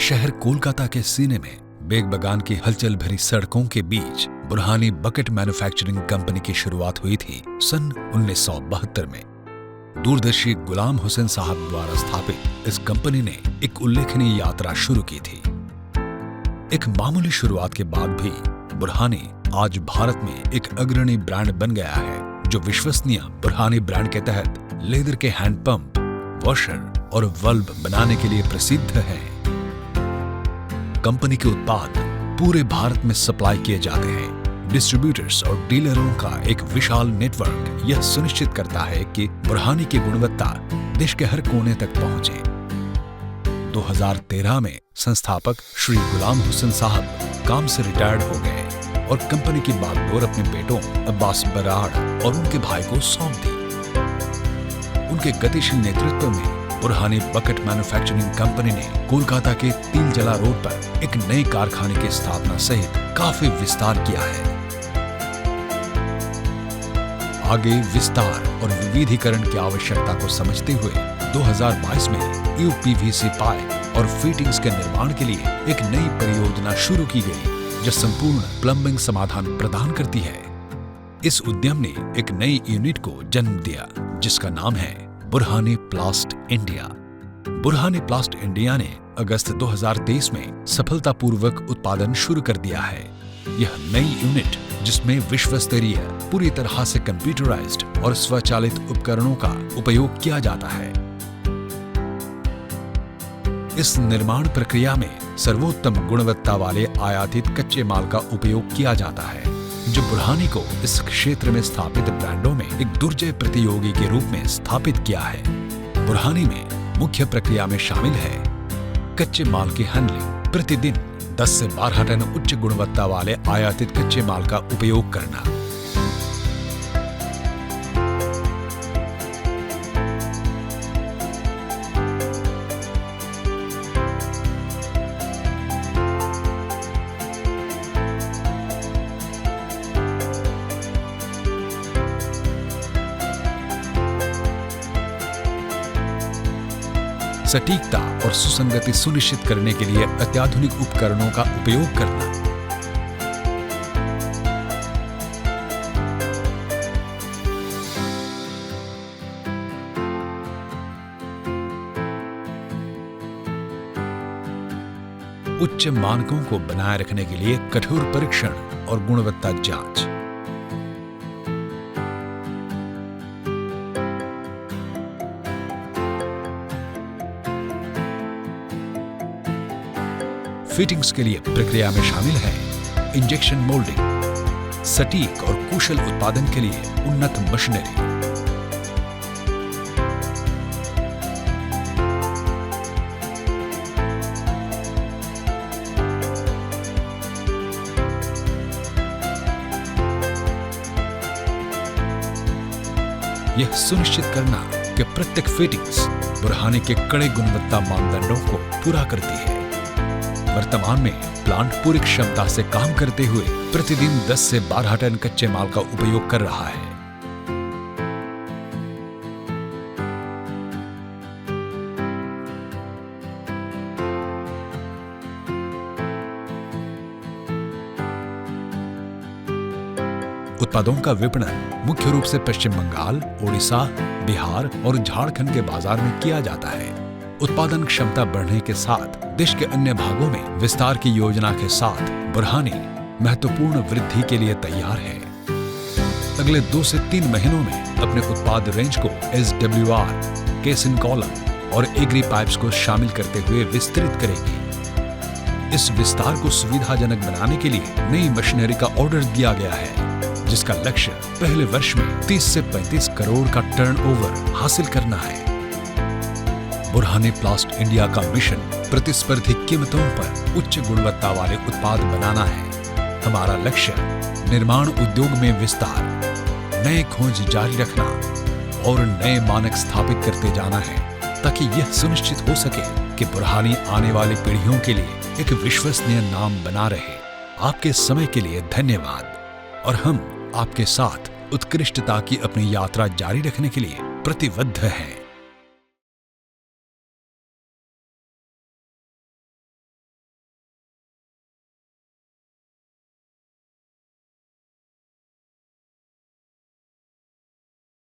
शहर कोलकाता के सीने में बेग बगान की हलचल भरी सड़कों के बीच बुरहानी बकेट मैन्युफैक्चरिंग कंपनी की शुरुआत हुई थी सन 1972 में। दूरदर्शी गुलाम हुसैन साहब द्वारा स्थापित इस कंपनी ने एक उल्लेखनीय यात्रा शुरू की थी। एक मामूली शुरुआत के बाद भी बुरहानी आज भारत में एक अग्रणी ब्रांड बन गया है, जो विश्वसनीय बुरहानी ब्रांड के तहत लेदर के हैंडपंप, वॉशर और वल्ब बनाने के लिए प्रसिद्ध है। कंपनी के उत्पाद पूरे भारत में सप्लाई किए जाते हैं। डिस्ट्रीब्यूटर्स और डीलरों का एक विशाल नेटवर्क यह सुनिश्चित करता है कि बुरहानी की गुणवत्ता देश के हर कोने तक पहुंचे। 2013 में संस्थापक श्री गुलाम हुसैन साहब काम से रिटायर्ड हो गए और कंपनी की बागडोर अपने बेटों अब्बास बराड़ और उनके भाई को सौंप दी। उनके गतिशील नेतृत्व में बुरहानी बकेट मैन्युफैक्चरिंग कंपनी ने कोलकाता के तिलजला रोड पर एक नए कारखाने की स्थापना सहित काफी विस्तार किया है। आगे विस्तार और विविधीकरण की आवश्यकता को समझते हुए 2022 में यूपीवीसी पाइप और फिटिंग्स के निर्माण के लिए एक नई परियोजना शुरू की गई, जो संपूर्ण प्लम्बिंग समाधान प्रदान करती है। इस उद्यम ने एक नई यूनिट को जन्म दिया, जिसका नाम है बुरहानी प्लास्ट इंडिया। बुरहानी प्लास्ट इंडिया ने अगस्त 2023 में सफलतापूर्वक उत्पादन शुरू कर दिया है। यह नई यूनिट, जिसमें विश्व स्तरीय, पूरी तरह से कंप्यूटराइज्ड और स्वचालित उपकरणों का उपयोग किया जाता है। इस निर्माण प्रक्रिया में सर्वोत्तम गुणवत्ता वाले आयातित कच्चे माल का उपयोग किया जाता है, जो बुरहानी को इस क्षेत्र में स्थापित ब्रांडों में एक दुर्जय प्रतियोगी के रूप में स्थापित किया है। बुरहानी में मुख्य प्रक्रिया में शामिल है कच्चे माल की हैंडलिंग, प्रतिदिन 10 से 12 टन उच्च गुणवत्ता वाले आयातित कच्चे माल का उपयोग करना। सटीकता और सुसंगति सुनिश्चित करने के लिए अत्याधुनिक उपकरणों का उपयोग करना। उच्च मानकों को बनाए रखने के लिए कठोर परीक्षण और गुणवत्ता जांच। फिटिंग्स के लिए प्रक्रिया में शामिल है इंजेक्शन मोल्डिंग, सटीक और कुशल उत्पादन के लिए उन्नत मशीनरी। यह सुनिश्चित करना कि प्रत्येक फिटिंग्स बुरहानी के कड़े गुणवत्ता मानदंडों को पूरा करती है। वर्तमान में प्लांट पूरी क्षमता से काम करते हुए प्रतिदिन 10 से 12 टन कच्चे माल का उपयोग कर रहा है। उत्पादों का विपणन मुख्य रूप से पश्चिम बंगाल, ओडिशा, बिहार और झारखंड के बाजार में किया जाता है। उत्पादन क्षमता बढ़ने के साथ देश के अन्य भागों में विस्तार की योजना के साथ बुरहानी महत्वपूर्ण वृद्धि के लिए तैयार है। अगले 2 से 3 महीनों में अपने उत्पाद रेंज को SWR, केसिन कॉलम और एग्री पाइप्स को शामिल करते हुए विस्तृत करेगी। इस विस्तार को सुविधाजनक बनाने के लिए नई मशीनरी का ऑर्डर दिया गया है, जिसका लक्ष्य पहले वर्ष में 30 से 35 करोड़ का टर्नओवर हासिल करना है। बुरहानी प्लास्ट इंडिया का मिशन प्रतिस्पर्धी कीमतों पर उच्च गुणवत्ता वाले उत्पाद बनाना है। हमारा लक्ष्य निर्माण उद्योग में विस्तार, नए खोज जारी रखना और नए मानक स्थापित करते जाना है, ताकि यह सुनिश्चित हो सके कि बुरहानी आने वाली पीढ़ियों के लिए एक विश्वसनीय नाम बना रहे। आपके समय के लिए धन्यवाद और हम आपके साथ उत्कृष्टता की अपनी यात्रा जारी रखने के लिए प्रतिबद्ध हैं।